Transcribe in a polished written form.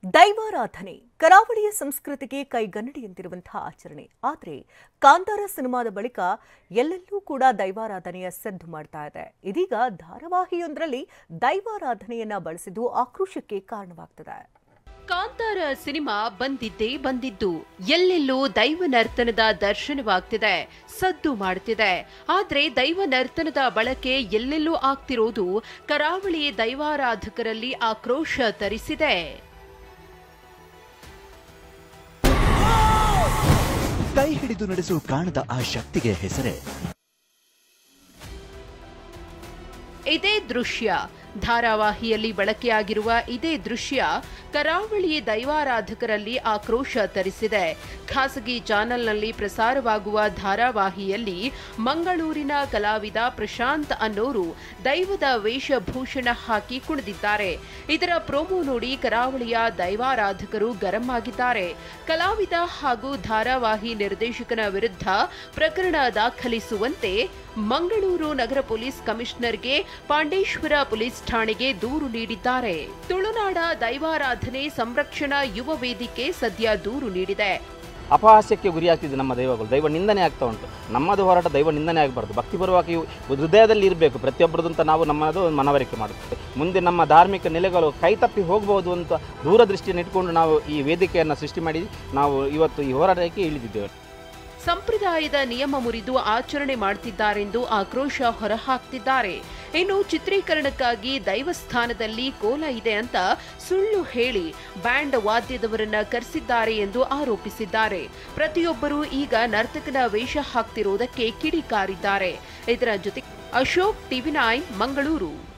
ದೈವಾರಾಧನೆ ಕರಾವಳಿಯ ಸಂಸ್ಕೃತಿಗೆ ಕೈಗನ್ನಡಿಯಂತಿರುವಂತಹ ಆಚರಣೆ. ಆದರೆ ಕಾಂತಾರ ಸಿನಿಮಾದ ಬಳಿಕ ಎಲ್ಲೆಲ್ಲೂ ಕೂಡ ದೈವಾರಾಧನೆಯ ಸದ್ದು ಮಾಡ್ತಾ ಇದೆ. ಇದೀಗ ಧಾರಾವಾಹಿಯೊಂದರಲ್ಲಿ ದೈವಾರಾಧನೆಯನ್ನ ಬಳಸಿದ್ದು ಆಕ್ರೋಶಕ್ಕೆ ಕಾರಣವಾಗ್ತದೆ. ಕಾಂತಾರ ಸಿನಿಮಾ ಬಂದಿದ್ದು ಎಲ್ಲೆಲ್ಲೂ ದೈವ ನರ್ತನದ ದರ್ಶನವಾಗ್ತಿದೆ, ಸದ್ದು ಮಾಡ್ತಿದೆ. ಆದ್ರೆ ದೈವ ನರ್ತನದ ಬಳಕೆ ಎಲ್ಲೆಲ್ಲೂ ಆಗ್ತಿರೋದು ಕರಾವಳಿ ದೈವಾರಾಧಕರಲ್ಲಿ ಆಕ್ರೋಶ ತರಿಸಿದೆ. ಕೈ ಹಿಡಿದು ನಡೆಸು ಕಾಣದ ಆ ಶಕ್ತಿಗೆ ಹೆಸರೇ ಇದೇ ದೃಶ್ಯ. ಧಾರಾವಾಹಿಯಲ್ಲಿ ಬಳಕೆಯಾಗಿರುವ ಇದೇ ದೃಶ್ಯ ಕರಾವಳಿ ದೈವಾರಾಧಕರಲ್ಲಿ ಆಕ್ರೋಶ ತರಿಸಿದೆ. ಖಾಸಗಿ ಚಾನೆಲ್ನಲ್ಲಿ ಪ್ರಸಾರವಾಗುವ ಧಾರಾವಾಹಿಯಲ್ಲಿ ಮಂಗಳೂರಿನ ಕಲಾವಿದ ಪ್ರಶಾಂತ್ ಅನ್ನೋರು ದೈವದ ವೇಷಭೂಷಣ ಹಾಕಿ ಕುಣಿದಿದ್ದಾರೆ. ಇದರ ಪ್ರೋಮೋ ನೋಡಿ ಕರಾವಳಿಯ ದೈವಾರಾಧಕರು ಗರಂ ಆಗಿದ್ದಾರೆ. ಕಲಾವಿದ ಹಾಗೂ ಧಾರಾವಾಹಿ ನಿರ್ದೇಶಕನ ವಿರುದ್ಧ ಪ್ರಕರಣ ದಾಖಲಿಸುವಂತೆ ಮಂಗಳೂರು ನಗರ ಪೊಲೀಸ್ ಕಮಿಷನರ್ಗೆ ಪಾಂಡೇಶ್ವರ ಪೊಲೀಸ್ ಠಾಣೆಗೆ ದೂರು ನೀಡಿದ್ದಾರೆ. ತುಳುನಾಡ ದೈವಾರಾಧನೆ ಸಂರಕ್ಷಣಾ ಯುವ ವೇದಿಕೆ ಸದ್ಯ ದೂರು ನೀಡಿದೆ. ಅಪಹಾಸ್ಯಕ್ಕೆ ಗುರಿಯಾಗ್ತಿದೆ ನಮ್ಮ ದೈವಗಳು. ದೈವ ನಿಂದನೆ ಆಗ್ತಾ ಉಂಟು. ನಮ್ಮದು ಹೋರಾಟ ದೈವ ನಿಂದನೆ ಆಗಬಾರ್ದು. ಭಕ್ತಿಪೂರ್ವಕ ಹೃದಯದಲ್ಲಿ ಇರಬೇಕು ಪ್ರತಿಯೊಬ್ಬರದು ಅಂತ ನಾವು ನಮ್ಮದು ಮನವರಿಕೆ ಮಾಡುತ್ತೇವೆ. ಮುಂದೆ ನಮ್ಮ ಧಾರ್ಮಿಕ ನೆಲೆಗಳು ಕೈತಪ್ಪಿ ಹೋಗಬಹುದು ಅಂತ ದೂರದೃಷ್ಟಿಯನ್ನು ಇಟ್ಕೊಂಡು ನಾವು ಈ ವೇದಿಕೆಯನ್ನು ಸೃಷ್ಟಿ ಮಾಡಿ ನಾವು ಇವತ್ತು ಈ ಹೋರಾಟಕ್ಕೆ ಇಳಿದಿದ್ದೇವೆ. ಸಂಪ್ರದಾಯದ ನಿಯಮ ಮುರಿದು ಆಚರಣೆ ಮಾಡುತ್ತಿದ್ದಾರೆಂದು ಆಕ್ರೋಶ ಹೊರಹಾಕ್ತಿದ್ದಾರೆ. ಇನ್ನು ಚಿತ್ರೀಕರಣಕ್ಕಾಗಿ ದೈವಸ್ಥಾನದಲ್ಲಿ ಕೋಲ ಇದೆ ಅಂತ ಸುಳ್ಳು ಹೇಳಿ ಬ್ಯಾಂಡ್ ವಾದ್ಯದವರನ್ನ ಕರೆಸಿದ್ದಾರೆ ಎಂದು ಆರೋಪಿಸಿದ್ದಾರೆ. ಪ್ರತಿಯೊಬ್ಬರೂ ಈಗ ನರ್ತಕನ ವೇಷ ಹಾಕ್ತಿರುವುದಕ್ಕೆ ಕಿಡಿಕಾರಿದ್ದಾರೆ. ಇದರ ಜೊತೆ ಅಶೋಕ್, TV9 ಮಂಗಳೂರು.